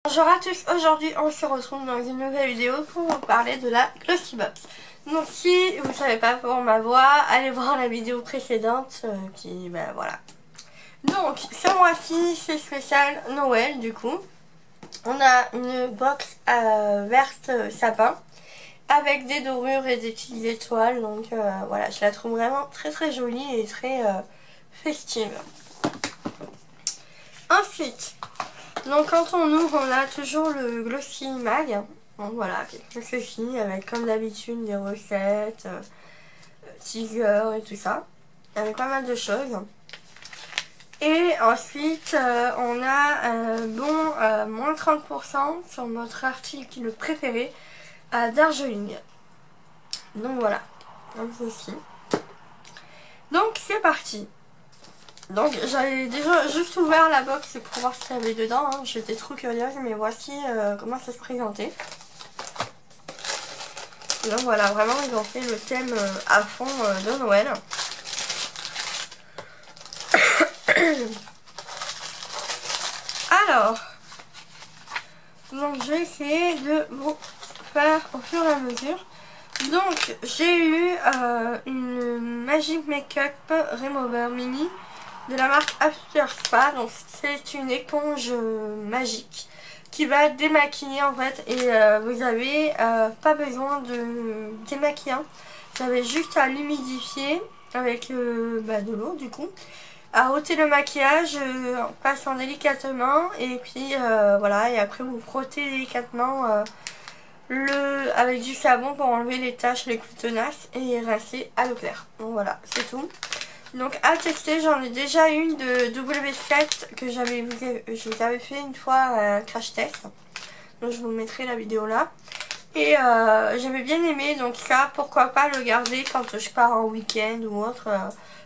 Bonjour à tous, aujourd'hui on se retrouve dans une nouvelle vidéo pour vous parler de la Glossybox. Donc si vous ne savez pas pour ma voix, allez voir la vidéo précédente voilà. Donc ce mois-ci c'est spécial Noël du coup. On a une box verte sapin avec des dorures et des petites étoiles, donc voilà, je la trouve vraiment très très jolie et très festive. Ensuite, donc quand on ouvre, on a toujours le Glossy Mag. Donc voilà, comme ceci, avec comme d'habitude des recettes, teasers et tout ça. Avec pas mal de choses. Et ensuite, on a moins 30% sur notre article préféré à Darjeeling. Donc voilà, comme ceci. Donc c'est parti. Donc j'avais déjà juste ouvert la box pour voir ce qu'il y avait dedans, hein. J'étais trop curieuse, mais voici comment ça se présentait. Donc voilà, vraiment ils ont fait le thème à fond de Noël. Alors, donc je vais essayer de vous faire au fur et à mesure. Donc j'ai eu une Magic Makeup Remover Mini de la marque After Spa. Donc c'est une éponge magique qui va démaquiller en fait, et vous avez pas besoin de démaquillant, vous avez juste à l'humidifier avec de l'eau du coup, à ôter le maquillage en passant délicatement, et puis voilà, et après vous frottez délicatement avec du savon pour enlever les taches les plus tenaces et rincer à l'eau claire. Donc voilà, c'est tout. Donc à tester, j'en ai déjà une de W7 que je vous avais fait une fois un crash test. Donc je vous mettrai la vidéo là. Et j'avais bien aimé, donc ça, pourquoi pas le garder quand je pars en week-end ou autre.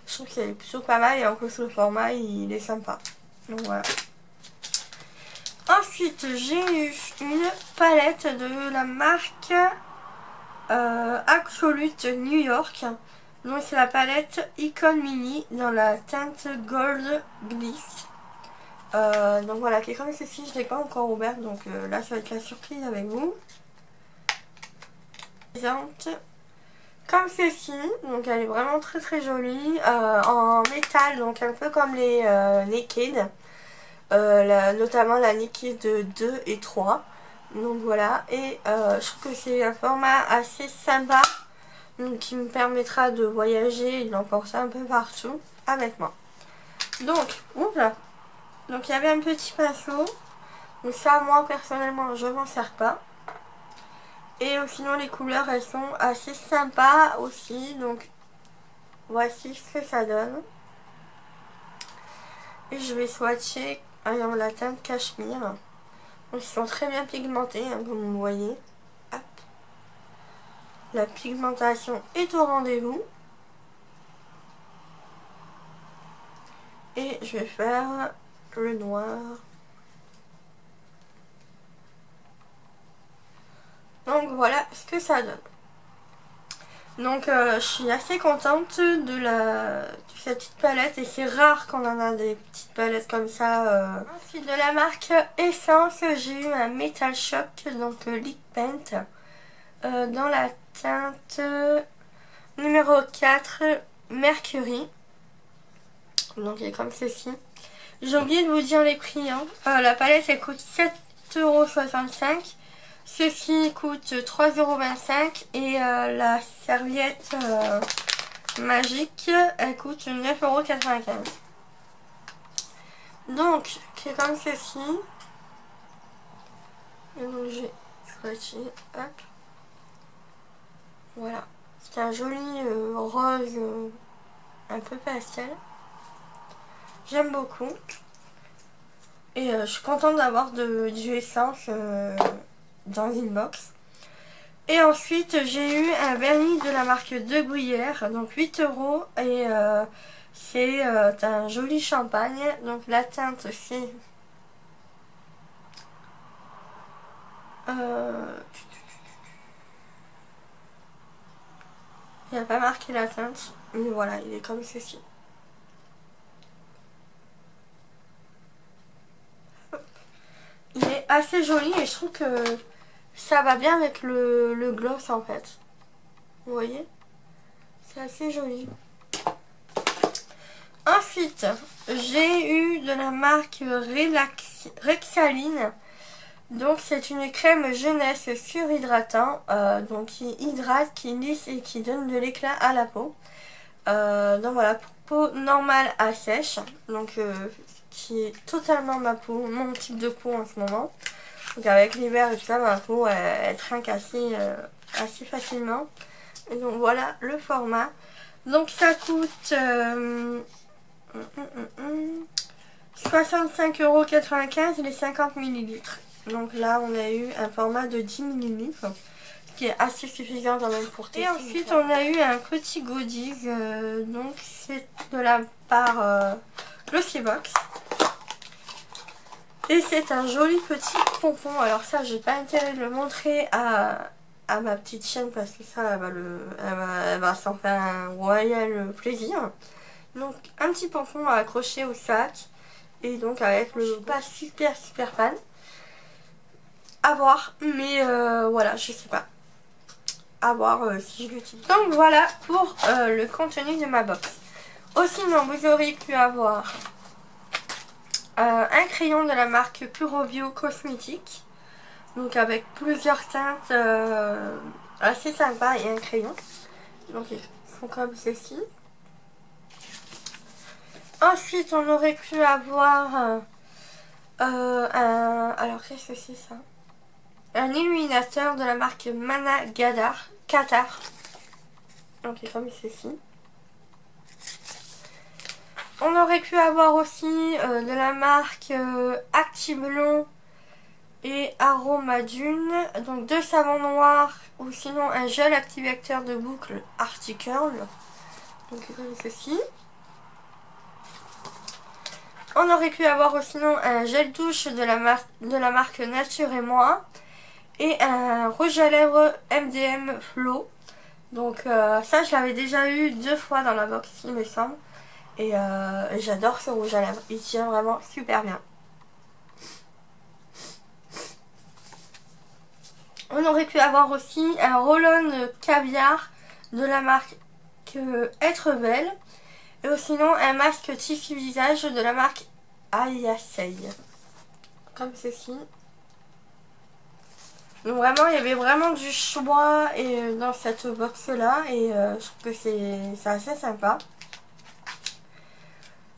Je trouve que c'est plutôt pas mal, et en plus le format il est sympa. Donc voilà. Ensuite, j'ai eu une palette de la marque Absolute New York. Donc c'est la palette Icon Mini dans la teinte Gold Gliss. Donc voilà, qui est comme ceci, je ne l'ai pas encore ouverte, donc là ça va être la surprise avec vous. Présente comme ceci, donc elle est vraiment très très jolie, en métal, donc un peu comme les Naked, notamment la Naked 2 et 3. Donc voilà, et je trouve que c'est un format assez sympa, donc qui me permettra de voyager et de l'emporter un peu partout avec moi. Donc, oula, donc il y avait un petit pinceau, donc ça moi personnellement je m'en sers pas. Et sinon les couleurs elles sont assez sympas aussi, donc voici ce que ça donne. Et je vais swatcher dans la teinte cachemire. Donc ils sont très bien pigmentés, hein, comme vous voyez. Hop. La pigmentation est au rendez-vous. Et je vais faire le noir. Donc voilà ce que ça donne. Donc je suis assez contente de cette petite palette, et c'est rare qu'on en a des petites palettes comme ça. Ensuite de la marque Essence, j'ai eu un Metal Shock, donc Lick Paint, dans la teinte numéro 4 Mercury. Donc il est comme ceci. J'ai oublié de vous dire les prix, hein. La palette elle coûte 7,65 €. Ceci coûte 3,25 € et la serviette magique elle coûte 9,95 €. Donc c'est comme ceci. Et donc j'ai swatché, hop. Voilà. C'est un joli rose un peu pastel. J'aime beaucoup. Et je suis contente d'avoir du Essence dans une box. Et ensuite j'ai eu un vernis de la marque De Gruyère, donc 8 €, et c'est un joli champagne. Donc la teinte c'est il n'y a pas marqué la teinte, mais voilà, il est comme ceci. Il est assez joli et je trouve que ça va bien avec le gloss en fait. Vous voyez? C'est assez joli. Ensuite, j'ai eu de la marque Rexaline. Donc c'est une crème jeunesse surhydratant. Donc qui hydrate, qui lisse et qui donne de l'éclat à la peau. Donc voilà, peau normale à sèche. Donc qui est totalement ma peau, mon type de peau en ce moment. Donc avec l'hiver et tout ça, ma peau elle trinque assez facilement. Et donc voilà le format. Donc ça coûte 65,95 € les 50 ml. Donc là on a eu un format de 10 ml. Ce qui est assez suffisant quand même pour tester. Et ensuite on a eu un petit goodies. Donc c'est de la part Glossybox. Et c'est un joli petit pompon. Alors ça j'ai pas intérêt de le montrer à ma petite chaîne parce que ça elle va s'en faire un royal plaisir. Donc un petit pompon à accrocher au sac. Et donc avec le pas super fan. À voir. Mais voilà, je sais pas. À voir si je l'utilise. Donc voilà pour le contenu de ma box. Sinon vous aurez pu avoir un crayon de la marque Purobio Cosmétique. Donc avec plusieurs teintes assez sympas et un crayon. Donc ils sont comme ceci. Ensuite on aurait pu avoir alors qu'est-ce que c'est ça? Un illuminateur de la marque Mana Qatar. Donc c'est comme ceci. On aurait pu avoir aussi de la marque Actiblon et Aromadune. Donc 2 savons noirs ou sinon un gel activateur de boucle Articurl. Donc comme ceci. On aurait pu avoir aussi sinon un gel douche de la marque Nature et Moi. Et un rouge à lèvres MDM Flow. Donc ça je l'avais déjà eu 2 fois dans la box il me semble. Et j'adore ce rouge à lèvres. Il tient vraiment super bien. On aurait pu avoir aussi un roll-on caviar de la marque Être Belle. Et sinon un masque tissu visage de la marque Ayasei. Comme ceci. Donc vraiment il y avait vraiment du choix dans cette box là. Et je trouve que c'est assez sympa.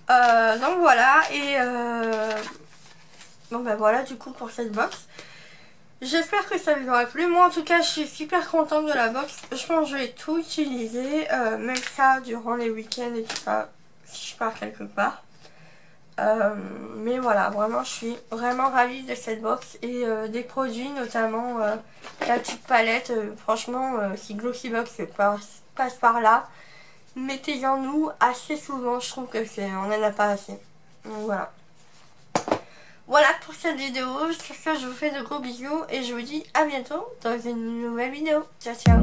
Donc voilà. Et bon ben voilà du coup pour cette box. J'espère que ça vous aura plu. Moi en tout cas je suis super contente de la box. Je pense que je vais tout utiliser. Même ça durant les week-ends et tout ça. Si je pars quelque part. Mais voilà, vraiment je suis vraiment ravie de cette box et des produits, notamment la petite palette. Franchement, si Glossybox passe par là, mettez-en nous assez souvent. Je trouve que on n'en a pas assez. Donc voilà. Voilà pour cette vidéo. Sur ce, je vous fais de gros bisous et je vous dis à bientôt dans une nouvelle vidéo. Ciao ciao.